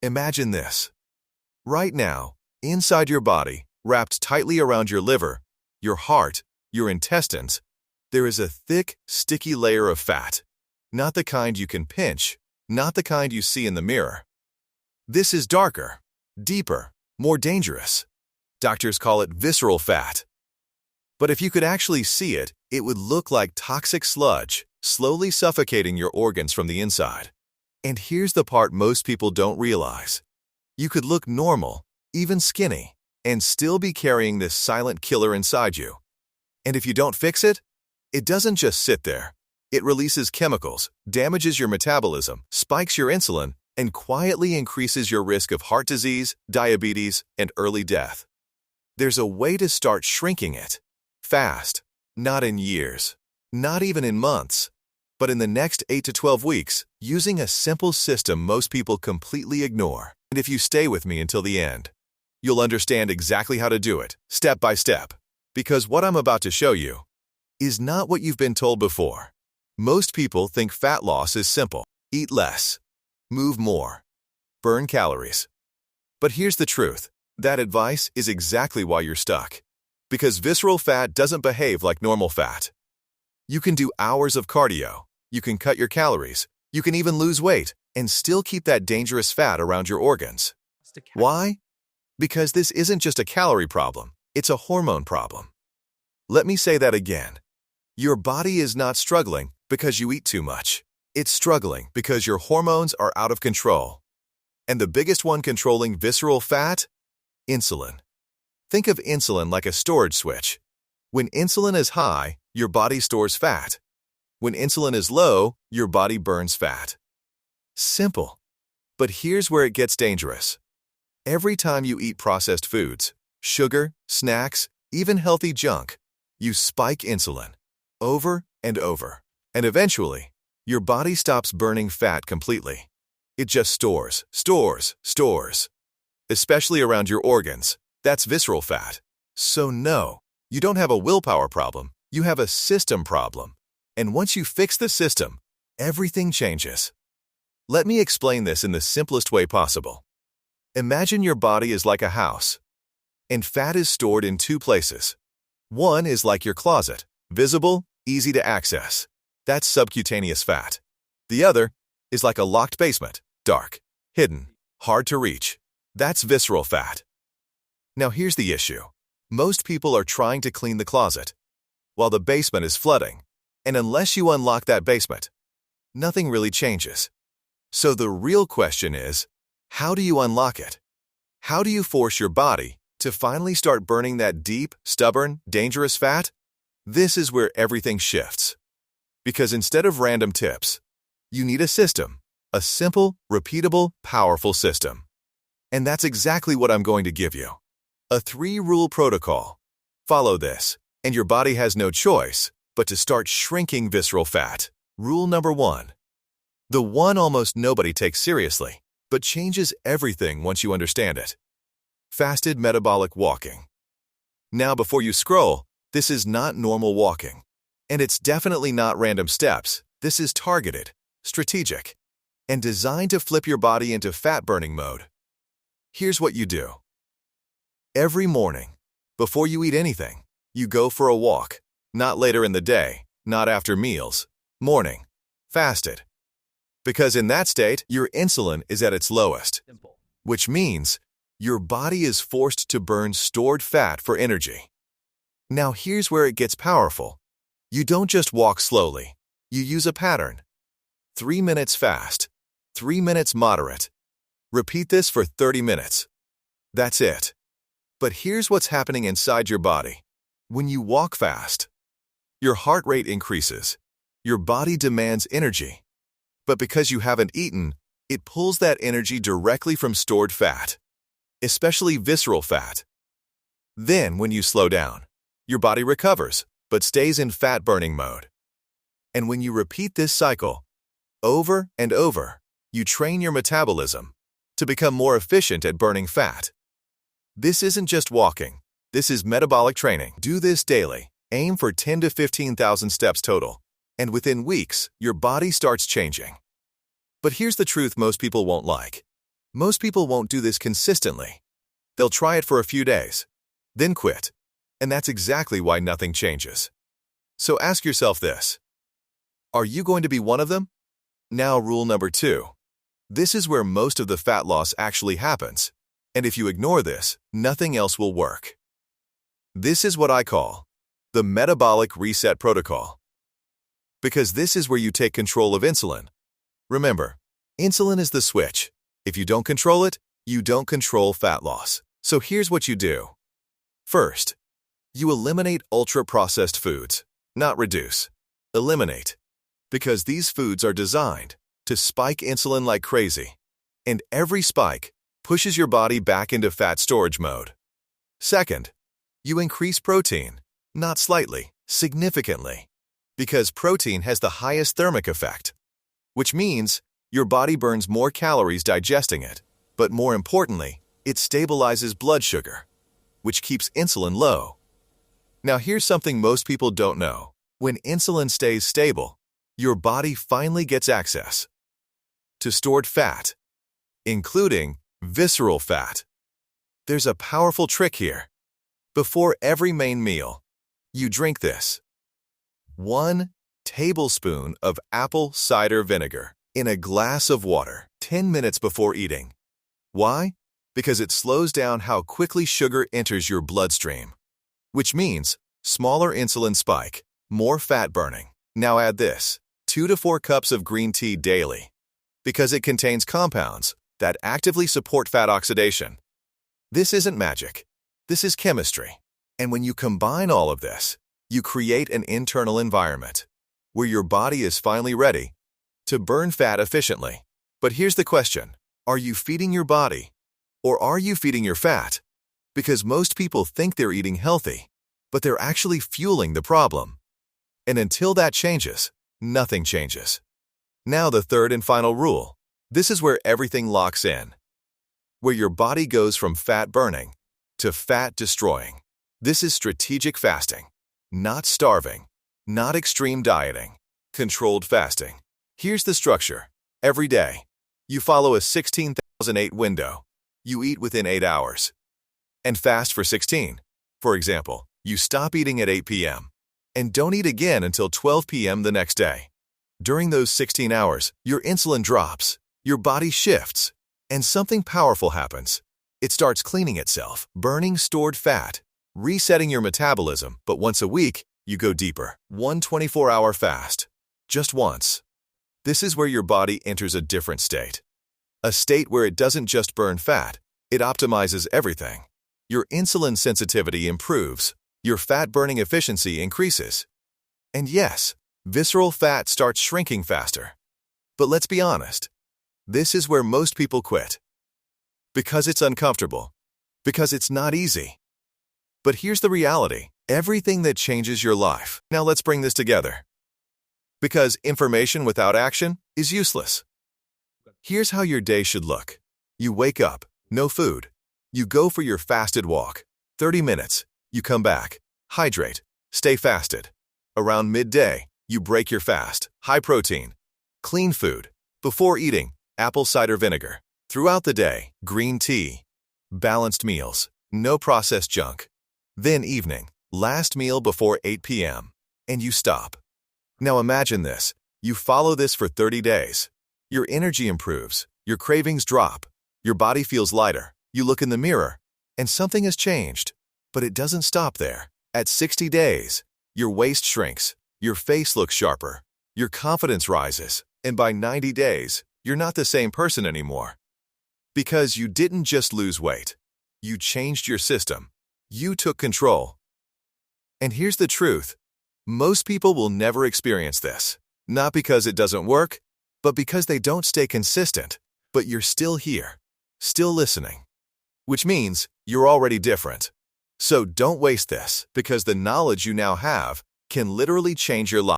Imagine this. Right now, inside your body, wrapped tightly around your liver, your heart, your intestines, there is a thick, sticky layer of fat. Not the kind you can pinch, not the kind you see in the mirror. This is darker, deeper, more dangerous. Doctors call it visceral fat. But if you could actually see it, it would look like toxic sludge, slowly suffocating your organs from the inside. And here's the part most people don't realize. You could look normal, even skinny, and still be carrying this silent killer inside you. And if you don't fix it, it doesn't just sit there. It releases chemicals, damages your metabolism, spikes your insulin, and quietly increases your risk of heart disease, diabetes, and early death. There's a way to start shrinking it. Fast. Not in years. Not even in months. But in the next 8 to 12 weeks, using a simple system most people completely ignore. And if you stay with me until the end, you'll understand exactly how to do it, step by step. Because what I'm about to show you is not what you've been told before. Most people think fat loss is simple. Eat less. Move more. Burn calories. But here's the truth. That advice is exactly why you're stuck. Because visceral fat doesn't behave like normal fat. You can do hours of cardio. You can cut your calories. You can even lose weight and still keep that dangerous fat around your organs. Why? Because this isn't just a calorie problem. It's a hormone problem. Let me say that again. Your body is not struggling because you eat too much. It's struggling because your hormones are out of control. And the biggest one controlling visceral fat? Insulin. Think of insulin like a storage switch. When insulin is high, your body stores fat. When insulin is low, your body burns fat. Simple. But here's where it gets dangerous. Every time you eat processed foods, sugar, snacks, even healthy junk, you spike insulin. Over and over. And eventually, your body stops burning fat completely. It just stores. Especially around your organs. That's visceral fat. So no, you don't have a willpower problem. You have a system problem. And once you fix the system, everything changes. Let me explain this in the simplest way possible. Imagine your body is like a house, and fat is stored in two places. One is like your closet, visible, easy to access. That's subcutaneous fat. The other is like a locked basement, dark, hidden, hard to reach. That's visceral fat. Now here's the issue. Most people are trying to clean the closet, while the basement is flooding. And unless you unlock that basement, nothing really changes. So the real question is, how do you unlock it? How do you force your body to finally start burning that deep, stubborn, dangerous fat? This is where everything shifts. Because instead of random tips, you need a system, a simple, repeatable, powerful system. And that's exactly what I'm going to give you. A 3-rule protocol. Follow this, and your body has no choice but to start shrinking visceral fat. Rule number 1. The one almost nobody takes seriously, but changes everything once you understand it. Fasted metabolic walking. Now before you scroll, this is not normal walking. And it's definitely not random steps. This is targeted, strategic, and designed to flip your body into fat-burning mode. Here's what you do. Every morning, before you eat anything, you go for a walk. Not later in the day, not after meals. Morning. Fasted. Because in that state, your insulin is at its lowest. Which means your body is forced to burn stored fat for energy. Now here's where it gets powerful. You don't just walk slowly. You use a pattern. 3 minutes fast. 3 minutes moderate. Repeat this for 30 minutes. That's it. But here's what's happening inside your body. When you walk fast, your heart rate increases. Your body demands energy. But because you haven't eaten, it pulls that energy directly from stored fat, especially visceral fat. Then, when you slow down, your body recovers, but stays in fat-burning mode. And when you repeat this cycle over and over, you train your metabolism to become more efficient at burning fat. This isn't just walking. This is metabolic training. Do this daily. Aim for 10 to 15,000 steps total. And within weeks, your body starts changing. But here's the truth most people won't like. Most people won't do this consistently. They'll try it for a few days, then quit. And that's exactly why nothing changes. So ask yourself this: are you going to be one of them? Now, rule number 2. This is where most of the fat loss actually happens. And if you ignore this, nothing else will work. This is what I call the metabolic reset protocol. Because this is where you take control of insulin. Remember, insulin is the switch. If you don't control it, you don't control fat loss. So here's what you do. First, you eliminate ultra-processed foods, not reduce. Eliminate. Because these foods are designed to spike insulin like crazy. And every spike pushes your body back into fat storage mode. Second, you increase protein, not slightly, significantly. Because protein has the highest thermic effect, which means your body burns more calories digesting it. But more importantly, it stabilizes blood sugar, which keeps insulin low. Now here's something most people don't know. When insulin stays stable, your body finally gets access to stored fat, including visceral fat. There's a powerful trick here. Before every main meal, you drink this: 1 tablespoon of apple cider vinegar in a glass of water 10 minutes before eating. Why? Because it slows down how quickly sugar enters your bloodstream, which means smaller insulin spike, more fat burning. Now add this: 2 to 4 cups of green tea daily, because it contains compounds that actively support fat oxidation. This isn't magic. This is chemistry. And when you combine all of this, you create an internal environment where your body is finally ready to burn fat efficiently. But here's the question: are you feeding your body, or are you feeding your fat? Because most people think they're eating healthy, but they're actually fueling the problem. And until that changes, nothing changes. Now the third and final rule. This is where everything locks in. Where your body goes from fat burning to fat destroying. This is strategic fasting. Not starving. Not extreme dieting. Controlled fasting. Here's the structure. Every day, you follow a 16,008 window. You eat within 8 hours. And fast for 16. For example, you stop eating at 8 p.m. and don't eat again until 12 p.m. the next day. During those 16 hours, your insulin drops, your body shifts, and something powerful happens. It starts cleaning itself, burning stored fat, resetting your metabolism, but once a week, you go deeper. 1 24-hour fast. Just once. This is where your body enters a different state. A state where it doesn't just burn fat, it optimizes everything. Your insulin sensitivity improves, your fat-burning efficiency increases. And yes, visceral fat starts shrinking faster. But let's be honest, this is where most people quit. Because it's uncomfortable. Because it's not easy. But here's the reality: everything that changes your life. Now let's bring this together. Because information without action is useless. Here's how your day should look. You wake up, no food. You go for your fasted walk, 30 minutes. You come back, hydrate, stay fasted. Around midday, you break your fast, high protein, clean food. Before eating, apple cider vinegar. Throughout the day, green tea. Balanced meals, no processed junk. Then evening, last meal before 8 p.m. And you stop. Now imagine this. You follow this for 30 days. Your energy improves, your cravings drop, your body feels lighter. You look in the mirror, and something has changed. But it doesn't stop there. At 60 days, your waist shrinks, your face looks sharper, your confidence rises, and by 90 days, you're not the same person anymore. Because you didn't just lose weight. You changed your system. You took control. And here's the truth. Most people will never experience this. Not because it doesn't work, but because they don't stay consistent. But you're still here, still listening. Which means you're already different. So don't waste this, because the knowledge you now have can literally change your life.